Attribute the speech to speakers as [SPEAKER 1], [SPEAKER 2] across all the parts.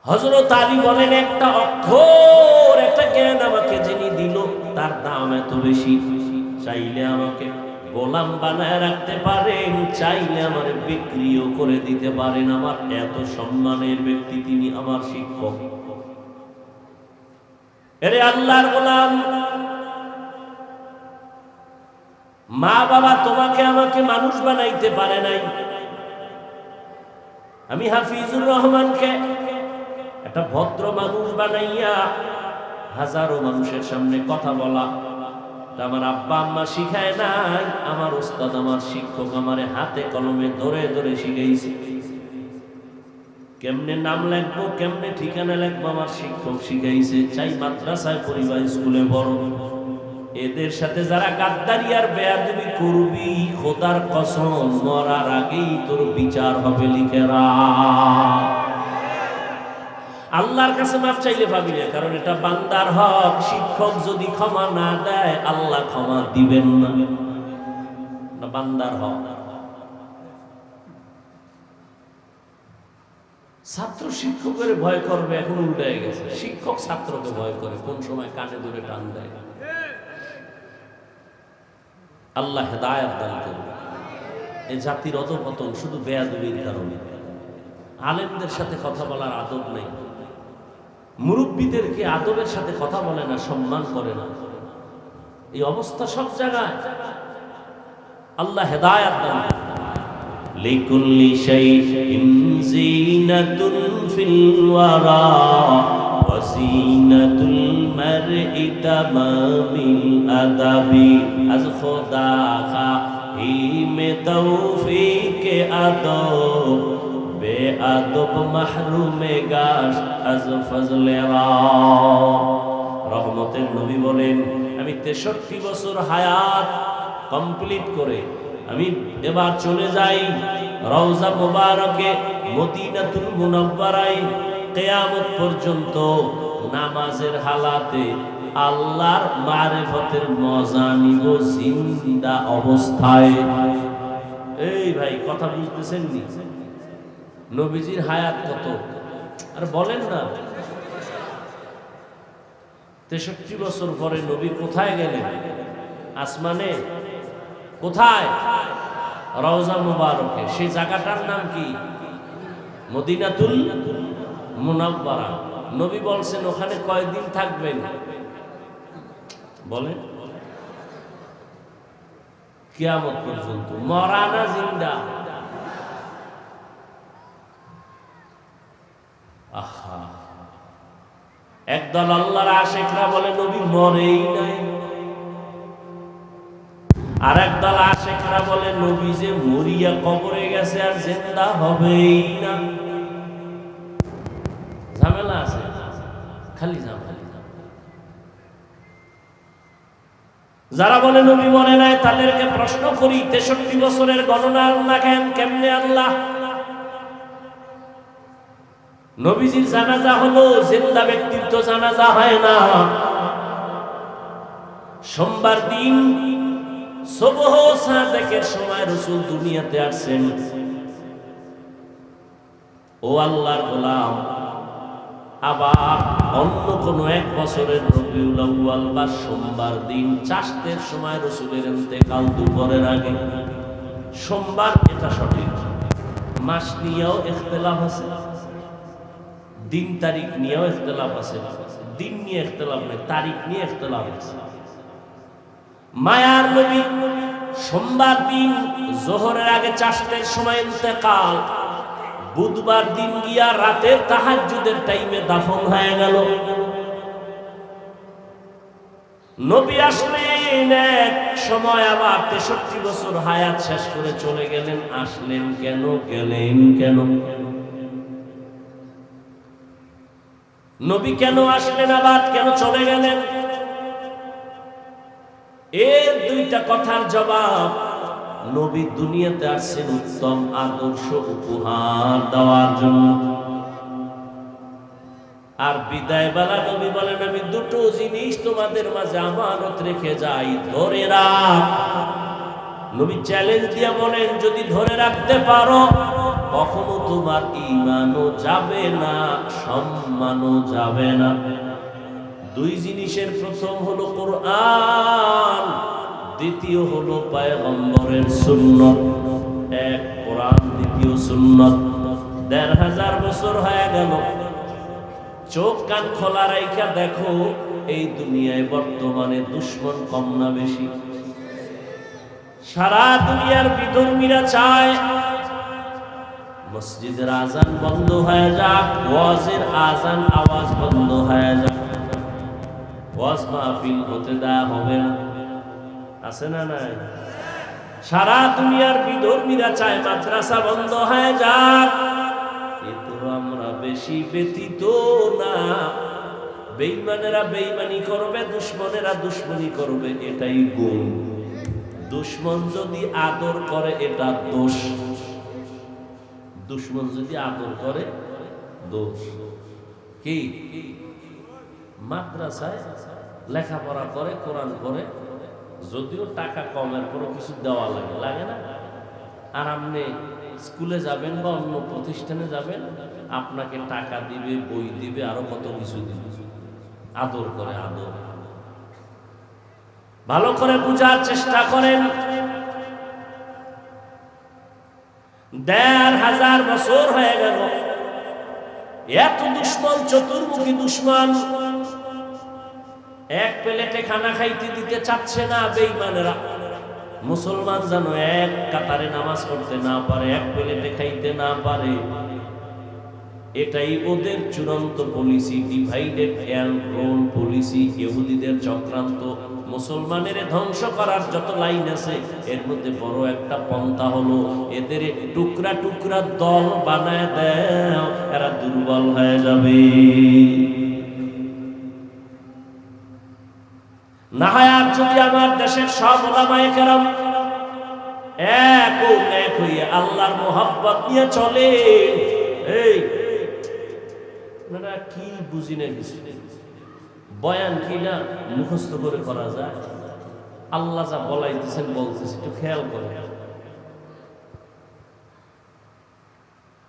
[SPEAKER 1] হযরত আলী বলেন, একটা অক্ষর, একটা জ্ঞান আমাকে যিনি দিল তার দাম এত বেশি, চাইলে আমাকে গোলাম বানায় রাখতে পারেন, চাইলে আমার বিক্রিও করে দিতে পারেন। আমার এত সম্মানের ব্যক্তি তিনি আমার শিক্ষক। এরে আল্লাহর গোলাম, মা বাবা তোমাকে আমাকে মানুষ বানাইতে পারে নাই। আমি হাফিজুর রহমানকে একটা ভদ্র মানুষ বানাইয়া হাজারো মানুষের সামনে কথা বলা, আমার আব্বা আম্মা শিখায় নাই, আমার উস্তাদ আমার শিক্ষক আমারে হাতে কলমে ধরে ধরে শিখাইছে। কেমনে নাম লিখবো, কেমনে ঠিকানা লিখবো আমার শিক্ষক শিখাইছে। চাই মাদ্রাসায় পড়ি বা স্কুলে বড়, এদের সাথে যারা গাদ্দারি আর বেয়াদবি করবি, খোদার কসম মরার আগেই তোর বিচার হবে, লিখে রাখ। আল্লাহর কাছে মাপ চাইলে পাবি না, কারণ এটা বান্দার হক। শিক্ষক যদি ক্ষমা না দেয় আল্লাহ ক্ষমা দিবেন না, বান্দার হক। ছাত্র শিক্ষকের ভয় করবে, এখন উল্টে গেছে, শিক্ষক ছাত্রকে ভয় করে, কোন সময় কানে ধরে টান দেয়। আল্লাহ হেদায়েত দান করুন। এই জাতির অধঃপতন শুধু বেয়াদবির কারণে। আলেমদের সাথে কথা বলার আদব নেই, মুরব্বীদেরকে আদবের সাথে কথা বলে না, সম্মান করে না। এই অবস্থা সব জায়গায়। আল্লাহ হেদায়েত দান করুন। লিকুল্লি শাইইন যিনাতুন ফিল ওয়ারা ওয়া যিনাতুল মারই তামামিল আদাবি আজ খোদা খাইমে তৌফিকে আদব বেআদব মাহরুমে গাশ আজ ফজলে রা। রহমতের নবী বলেন, আমি 63 বছর হায়াত কমপ্লিট করে আমি এবার চলে যাই রওজা মুবারকে মদিনাতুল মুনাওয়ারায়। কিয়ামত পর্যন্ত নামাজের হালাতে আল্লাহর মারিফতের মজা নিব জিন্দা অবস্থায়। এই ভাই কথা বুঝতেছেন নি? নবীজির হায়াত কত আর বলেন না। 63 বছর পরে নবী কোথায় গেলেন? আসমানে। কোথায়? রওজা মুবারকে। সেই জায়গাটার নাম কি? মদিনাতুল মুনাওয়ারা। নবী বলছেন ওখানে কয়দিন থাকবেন বলেন? কিয়ামত পর্যন্ত। মরা না জিন্দা? আহা, একদল আল্লাহর আশিকরা বলে নবী মরেই নাই, আর একদল আশিকরা বলে নবী যে মরিয়া কবরে গেছে আর জিন্দা হবেই না। ঝামেলা আছে, খালি ঝামেলা। যারা বলে নবী মরে নাই তাদেরকে প্রশ্ন করি, 63 বছরের গণনা আল্লাহ কেমনে আল্লাহ? নবীজির জানাজা হলো, জিন্দা ব্যক্তির তো জানাজা হয় না। সোমবার দিন সুবহ সাদেকের সময় রাসূল দুনিয়াতে আসেন। ও আল্লাহর গোলাম, আবার অন্য কোন এক বছরের রবিউল আউয়াল বা সোমবার দিন চাষতের সময় রাসূলের ইন্তেকাল দুপুরের আগে। সোমবার এটা সঠিক। মাস নিয়েও ইখতিলাফ আছে, দিন তারিখ নিয়েও ইখতিলাফ আছে। দিন নিয়ে ইখতিলাফ নেই, তারিখ নিয়ে ইখতিলাফ আছে। মায়ার নবী সোমবার দিন যোহরের আগে চাষতের সময় ইন্তেকাল, বুধবার দিন গিয়া রাতে তাহাজ্জুদের টাইমে দাফন হয়ে গেল। নবী আসলেন এক সময়, আবার 63 বছর হায়াত শেষ করে চলে গেলেন। আসলেন কেন, গেলেন কেন? নবী কেন আসলেন, আবার কেন চলে গেলেন? এর দুইটা কথার জবাব, নবী দুনিয়াতে আসছেন উত্তম আদর্শ উপহার দেওয়ার জন্য। আর বিদায় বেলা নবী বলেন, আমি দুটো জিনিস তোমাদের মাঝে আমানত রেখে যাই, ধরে রাখ। নবী চ্যালেঞ্জ দিয়ে বলেন, যদি ধরে রাখতে পারো কখনো তোমার ঈমানও যাবে না, সম্মানও যাবে না। দুই জিনিসের প্রথম হলো কোরআন, দ্বিতীয় হলো পয়গম্বরের সুন্নাত। এক কোরআন, দ্বিতীয় সুন্নাত। ১৫০০ বছর হয়ে গেল, চোখ কান খোলা রাইখা দেখো এই দুনিয়ায় বর্তমানে দুশ্মন কম না বেশি? সারা দুনিয়ার বিধর্মীরা চায় মসজিদের আজান বন্ধ হয়ে যাক, ওয়াজের আজান আওয়াজ বন্ধ হয়ে যাক, ওয়াজ মাহফিল হতে দেয়া হবে না। আছে না নাই? সারা দুনিয়ার বিধর্মীরা চায় মাদ্রাসা বন্ধ হয়ে যাক। কিন্তু আমরা বেশি ব্যতীত না। বেঈমানেরা বেঈমানি করবে, দুশ্মনেরা দুশ্মনী করবে, এটাই গুণ। দুশ্মন যদি আদর করে এটা দোষ, দুশ্মন যদি আদর করে দোষ। কি মাদ্রাসায় লেখাপড়া করে, কোরআন করে, যদিও টাকা কমের পরও কিছু দেওয়া লাগে, লাগে না? আর আপনি স্কুলে যাবেন বা অন্য প্রতিষ্ঠানে যাবেন, আপনাকে টাকা দিবে, বই দিবে, আরো কত কিছু দিবে। আদর করে, আদর। ভালো করে বুঝার চেষ্টা করেন। ১৫০০ বছর হয়ে গেল, এত দুশ্মন, চতুর্মুখী দুশ্মন, এক প্লেটে খানা খাইতে দিতে চাচ্ছে না বেঈমানেরা। মুসলমান যেন এক কাতারে নামাজ পড়তে না পারে, এক প্লেটে খাইতে না পারে, এটাই ওদের চূড়ান্ত policy, divided and rule policy, ইহুদিদের চক্রান্ত। মুসলমানের ধ্বংস করার যত লাইন আছে, এর মধ্যে বড় একটা পন্থা হলো এদের টুকরা টুকরা দল বানায় দেয়, এরা দুর্বল হয়ে যাবে। না হয় আর যদি আমার দেশের সব ওলামায়ে কেরাম এক হইয়া আল্লাহর মোহাব্বত নিয়ে চলে। এই কি বুঝি না কিছু, বয়ান কি না মুখস্থ করে করা যায়? আল্লাহ যা বলাইতেছেন বলতেছে, একটু খেয়াল করে।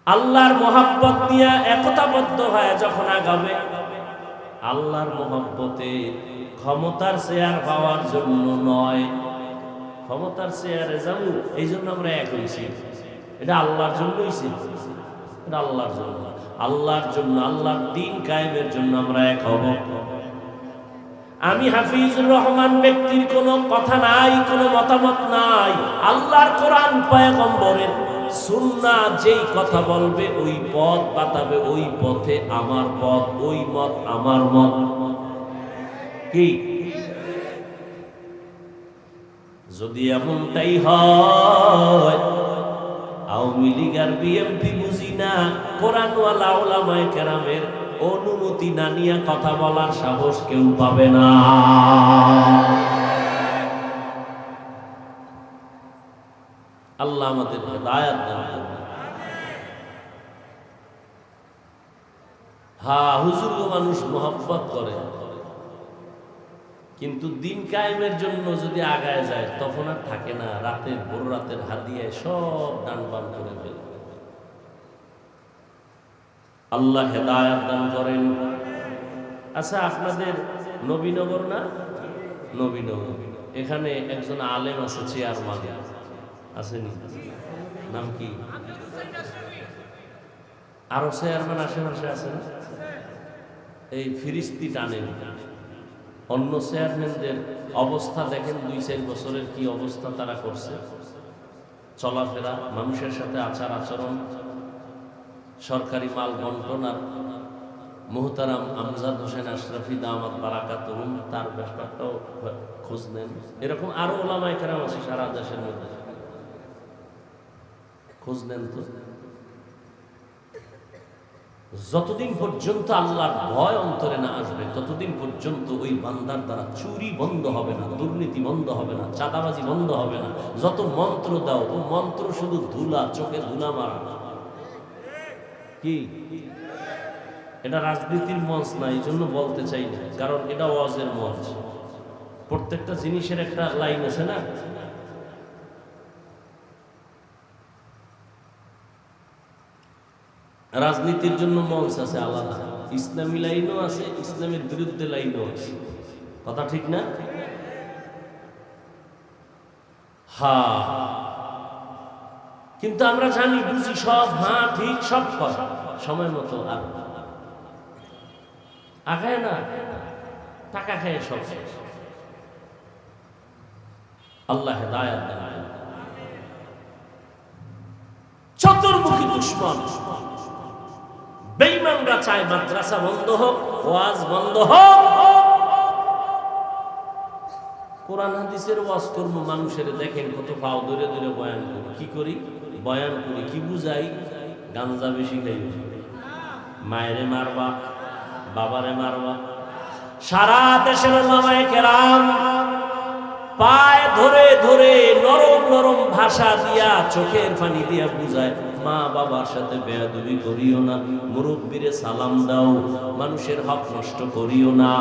[SPEAKER 1] আল্লাহর মোহাব্বত নিয়ে একতাবদ্ধ হয় যখন আগাবে, আল্লাহর মোহাব্বতে ক্ষমতার চেয়ার পাওয়ার জন্য নয়, ক্ষমতার চেয়ারে যাবো এই জন্য আমরা এক হয়েছি, এটা আল্লাহর জন্য হয়েছি, এটা আল্লাহর জন্য, আল্লাহর জন্য, আল্লাহর দ্বীন কায়েমের জন্য আমরা এক হব। আমি হাফিজুর রহমান ব্যক্তির কোনো কথা নাই, কোনো মতামত নাই। আল্লাহর কোরআন, পয়গম্বরের সুন্নাহ যেই কথা বলবে, ওই পথ বাতাবে, ওই পথে আমার পথ, ওই মত আমার মত। কি যদি এমনটাই হয়, আওয়ামী লীগ আর বিএনপি বুঝি না, কোরআনওয়ালা ওলামায়ে কেরামের অনুমতি না নিয়ে কথা বলার সাহস কেউ পাবে না। আল্লাহ আমাদের হিদায়াত দান করুন। হ্যাঁ, হুজুরকে মানুষ মোহাব্বত করে, কিন্তু দিন কায়েমের জন্য যদি আগায় যায় তখন আর থাকে না, রাতের ভোর রাতের হাদিয়ায় সব ডান বাম করে ফেলে। আল্লাহ হেদায়াত দান করেন। আচ্ছা, আপনাদের নবীনগর না? নবীনগর, এখানে একজন আলেম আছে, চেয়ারম্যান আসেনি, নাম কি? আরো চেয়ারম্যান আশেপাশে আছে না? এই ফিরিস্তি টানেন। অন্য চেয়ারম্যানদের অবস্থা দেখেন, ২-৪ বছরের কি অবস্থা তারা করছে, চলাফেরা, মানুষের সাথে আচার আচরণ, সরকারি মাল বন্টন। আর মুহতারাম আমজাদ হোসেন আশরাফি দামাত বারাকাতুহুম, তার ব্যাপারটাও খোঁজ নেন। এরকম আরো ওলামায়ে কেরাম আছে সারা দেশের মধ্যে, খোঁজ নেন তো। যতদিন পর্যন্ত আল্লাহর ভয় অন্তরে না আসবে, ততদিন পর্যন্ত ওই বান্দার দ্বারা চুরি বন্ধ হবে না, দুর্নীতি বন্ধ হবে না, চাঁদাবাজি বন্ধ হবে না। যত মন্ত্র দাও, ও মন্ত্র শুধু ধুলা, চোখে ধুলা মারা। কি এটা রাজনীতির মঞ্চ না, এই জন্য বলতে চাই না, কারণ এটা ওয়াজের মঞ্চ। প্রত্যেকটা জিনিসের একটা লাইন আছে না। রাজনীতির জন্য মঞ্চ আছে আলাদা, ইসলামী লাইনও আছে, ইসলামের বিরুদ্ধে লাইনও আছে। কথা ঠিক না? হ্যাঁ, কিন্তু আমরা জানি বুঝি সব, হ্যাঁ ঠিক সব কথা সময় মতো আর আগায় না, টাকা খায় সব শেষ। আল্লাহ হেদায়েত দেন। চতুর্মুখী দুশমন বেঈমানরা চায় মাদ্রাসা বন্ধ হোক, ওয়াজ বন্ধ হোক। কোরআন হাদিসের ওয়াজ করব, মানুষের দেখেন কত পাও ধরে ধরে বয়ান করি। কি করি? বয়ান করি। কি বুঝাই? গাঞ্জা বেশি খাই, মায়েরে মারবা, বাবারে মারবা। সারা দেশের ওলামায়ে কেরাম পায়ে ধরে ধরে নরম নরম ভাষা দিয়া, চোখের পানি দিয়া বুঝায়, মা বাবার সাথে বেয়াদবি করিও না, মুরব্বিরে সালাম দাও, মানুষের হক নষ্ট করিও না,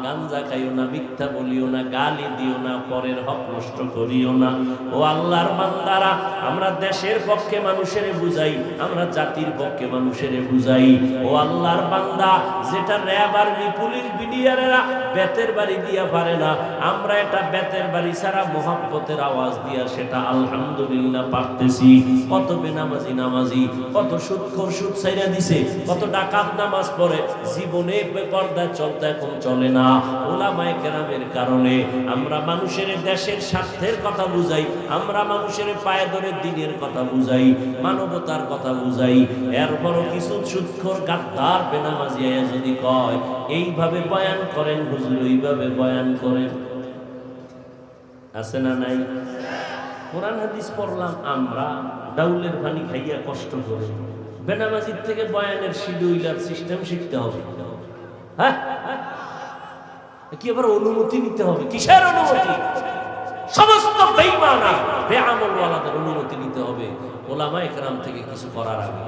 [SPEAKER 1] গাঞ্জা খাইও না, মিথ্যা বলিও না, গালি দিও না, পরের হক নষ্ট করিও না। ও আল্লাহর বান্দারা, আমরা দেশের পক্ষে মানুষের বুঝাই, আমরা জাতির পক্ষে মানুষের বুঝাই। ও আল্লাহর বান্দা, যেটা র্যাব আর্মি পুলিশ বিডিআরেরা বেতের বাড়ি দিয়া পারে না, আমরা এটা বেতের বাড়ি ছাড়া মোহাব্বতের আওয়াজ দিয়া সেটা আলহামদুলিল্লাহ পারতেছি। কত বেনামাজি নামাজি, কত সুদখোর সুদ ছাইরা দিছে, কত ডাকাত নামাজ পড়ে, জীবনে বেপরদায় চলতে এখন চলে না। ওলামায়ে কেরামের কারণে আমরা মানুষের দেশের স্বার্থের কথা বুঝাই, আমরা মানুষের পায়ে ধরে দ্বীনের কথা বুঝাই, মানবতার কথা বুঝাই। এরপরও কিছু সুদখোর গাদ্দার বেনামাজি যদি কয় এইভাবে বয়ান করেন হুজুর, এইভাবে বয়ান করেন, আছে না নাই? কোরআন হাদিস পড়লাম আমরা, ডাউলের পানি খাইয়া কষ্ট করে। বেনামাজির থেকে বয়ানের শিডিউলার সিস্টেম শিখতে হবে। হ্যাঁ, কি আবার অনুমতি নিতে হবে? কিসের অনুমতি? সমস্ত বেঈমান আর বেআমল ওয়ালাদের অনুমতি নিতে হবে ওলামায়ে কেরাম থেকে কিছু করার আগে।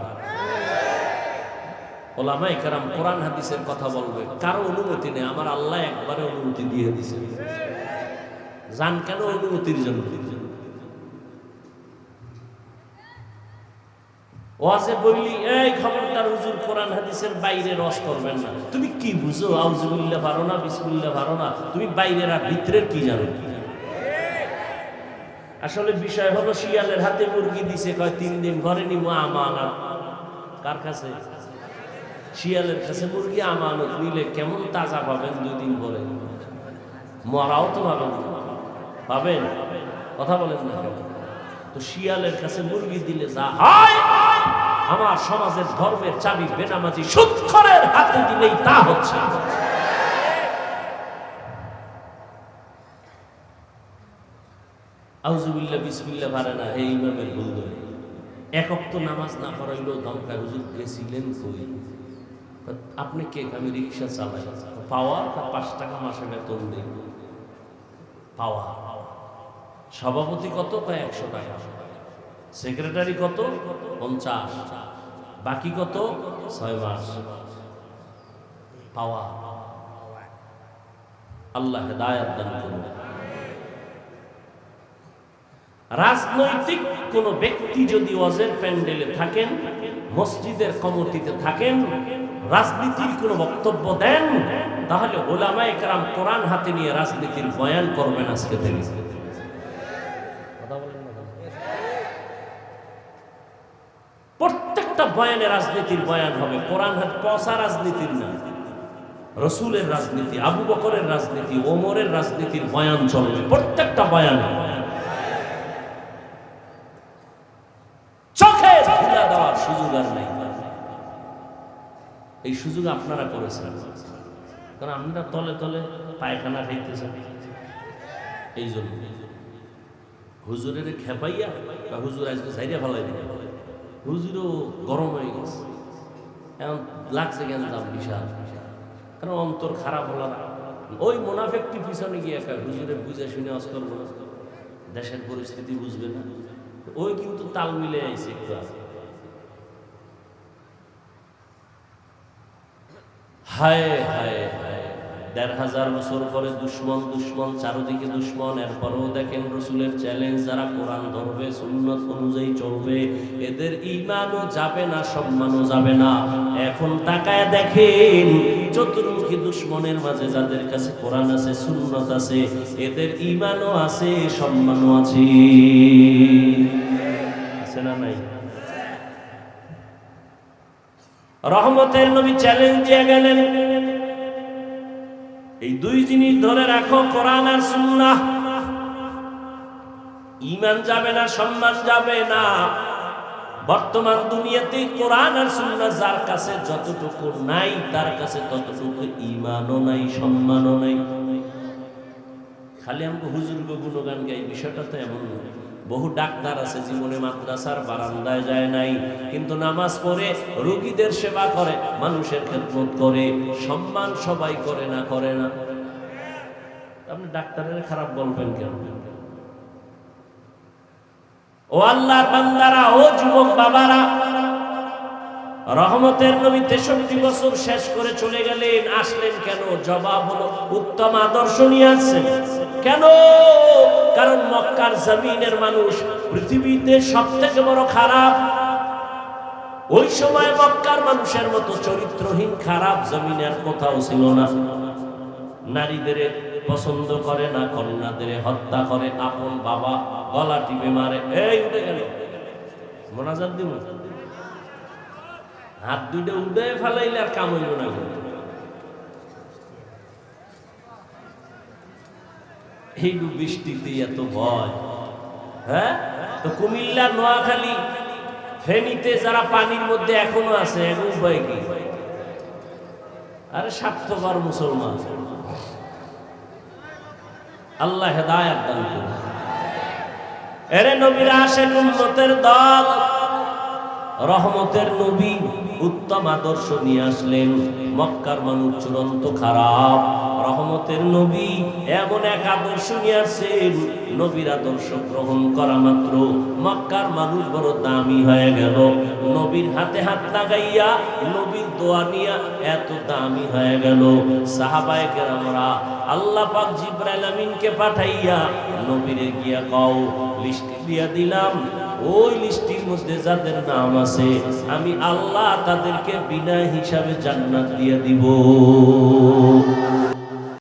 [SPEAKER 1] ওলামায়ে কেরাম কোরআন হাদিসের কথা বলবে, কারো অনুমতি নেই। আমার আল্লাহ একবারে অনুমতি দিয়ে দিয়েছেন। জান কেন? অনুমতির জন্য। ওয়াজে বললি, এই খবরদার হুজুর কোরআন হাদিসের বাইরে রস করবেন না। তুমি কি বুঝো? আউযুবিল্লাহ পারো না, বিসমিল্লাহ পারো না, তুমি বাইরের আর ভিতরের কি জানো? আসলে বিষয় হলো, শিয়ালের হাতে মুরগি দিছে, কয় 3 দিন ঘরে নিমু আমানত। কার কাছে? শিয়ালের কাছে মুরগি আমানত নিলে কেমন তাজা পাবেন 2 দিন পরে? মরাও তো পাবেন, পাবেন? কথা বলেন না। তো শিয়ালের কাছে মুরগি দিলে যা হয়, আমার সমাজের ধর্মের চাবি বেনামাজি সুদখোরের হাতে দিলেই তা হচ্ছে। আউযুবিল্লাহ বিসমিল্লাহ পারে না, এই ইমামের ভুল ধরে। এক ওয়াক্ত নামাজ না পড়াইলেও দমকায়, হুজুর গেছিলেন কই? আপনি কে? আমি রিকশা চালাই। পাওয়া 5 টাকা মাসে বেতন দেই। পাওয়া। সভাপতি কত? 100 টাকা। সেক্রেটারি কত? 50। বাকি কত? 6 মাস। পাওয়া। আল্লাহ হেদায়েত দান করুন। রাজনৈতিক কোন ব্যক্তি যদি ওয়াজের প্যান্ডেলে থাকেন, মসজিদের কমিটিতে থাকেন, রাজনীতির কোন বক্তব্য দেন, তাহলে ওলামায়ে কেরাম কোরআন হাতে নিয়ে রাজনীতির বয়ান করবেন আজকে থেকে। প্রত্যেকটা বয়ানে রাজনীতির বয়ান হবে, কোরআন হাত পচা রাজনীতির না, রসুলের রাজনীতি, আবু বকরের রাজনীতি, ওমরের রাজনীতির বয়ান চলবে প্রত্যেকটা বয়ান। চোখে ধুলা দেওয়ার সুযোগ আর নেই। এই সুযোগ আপনারা করেছেন, কারণ আমরা তলে তলে পায়খানা খাইতেছেন। এই জন্য হুজুরের খেপাইয়া বা হুজুর আজকে সাইডে ফেলাই দিন, হুজুরও গরম হয়ে গেছে, এখন লাগছে কেন দাম বিশাল, কারণ অন্তর খারাপ হলাম। ওই মুনাফিকটি পিছনে গিয়ে হুজুরে বুঝে শুনে আজ করবো না, দেশের পরিস্থিতি বুঝবে না, ওই কিন্তু তাল মিলে আইছে। হায় হায় হায়, ১,৫০০ বছর পরে দুশ্মন দুশ্মন চারদিকে দুশ্মন, এরপরেও দেখেন রসুলের চ্যালেঞ্জ, যারা কোরআন ধরবে সুন্নত অনুযায়ী চলবে এদের ঈমানও যাবে না, সম্মানও যাবে না। এখন তাকায় দেখেন চতুর্মুখী দুশ্মনের মাঝে যাদের কাছে কোরআন আছে সুন্নত আছে এদের ঈমানও আছে, সম্মানও আছে। আছে না নাই? রহমতের নবী চ্যালেঞ্জ দিয়ে গেলেন, এই দুই জিনিস ধরে রাখো, কোরআন আর সুন্নাহ। ঈমান যাবে না, সম্মান যাবে না। বর্তমান দুনিয়াতে কোরআন আর সুন্নাহ যার কাছে যতটুকু নাই তার কাছে ততটুকু ঈমানও নাই, সম্মানও নাই। খালি আমাকে হুজুরকে গুণগান গাই, বিষয়টা তো এমন নয়। বহু ডাক্তার আছে জীবনে মাদ্রাসার বারান্দায় যায় নাই, কিন্তু নামাজ পড়ে রোগীদের সেবা করে, মানুষের খেদমত করে, সম্মান সবাই করে না, করে না? আপনি ডাক্তারের খারাপ বলবেন কেন? ও আল্লাহর বান্দারা, ও যুবক বাবারা, রহমতের নবী ৬৩ বছর শেষ করে চলে গেলেন, আসলেন কেন? জবাব হলো উত্তম আদর্শ নিয়ে আসছেন। কেন? কারণ মক্কার জমিনের মানুষ পৃথিবীতে সবথেকে বড় খারাপ। ওই সময় মক্কার মানুষের মতো চরিত্রহীন খারাপ জমিনের কোথাও ছিল না। নারীদের পছন্দ করে না, কন্যাদের হত্যা করে, আপন বাবা গলা টিপে মারে। এই উঠে গেল, মোনাজাত দিব, হাত দুইটা উঠে ফেলাইলে আর কাম হইল না। এই বৃষ্টিতে এত ভয়, হ্যাঁ? তো কুমিল্লা, নোয়াখালী, ফেনীতে যারা পানির মধ্যে এখনো আছে, এখন উপায় কি? আরে স্বার্থপর মুসলমান। আল্লাহ হেদায়েত দান করুন। এরে নবীর আশিক উম্মতের দল, রহমতের নবী উত্তম আদর্শ নিয়ে আসলেন। মক্কার মানুষ চূড়ান্ত খারাপ, রহমতের নবী এমন এক আদর্শ নিয়ে আসছেন, নবীর আদর্শ গ্রহণ করা মাত্র মক্কার মানুষ বড় দামি হয়ে গেল। নবীর হাতে হাত লাগাইয়া নবীর দোয়া নিয়া এত দামি হয়ে গেল। সাহাবায়ে কেরামরা আল্লাহ পাক জিবরাইল আমিনকে পাঠাইয়া নবীরে গিয়া কও, লিস্ট দিয়া দিলাম, ওই লিস্টির মধ্যে যাদের নাম আছে আমি আল্লাহ তাদেরকে বিনা হিসাবে জান্নাত দিয়ে দিব।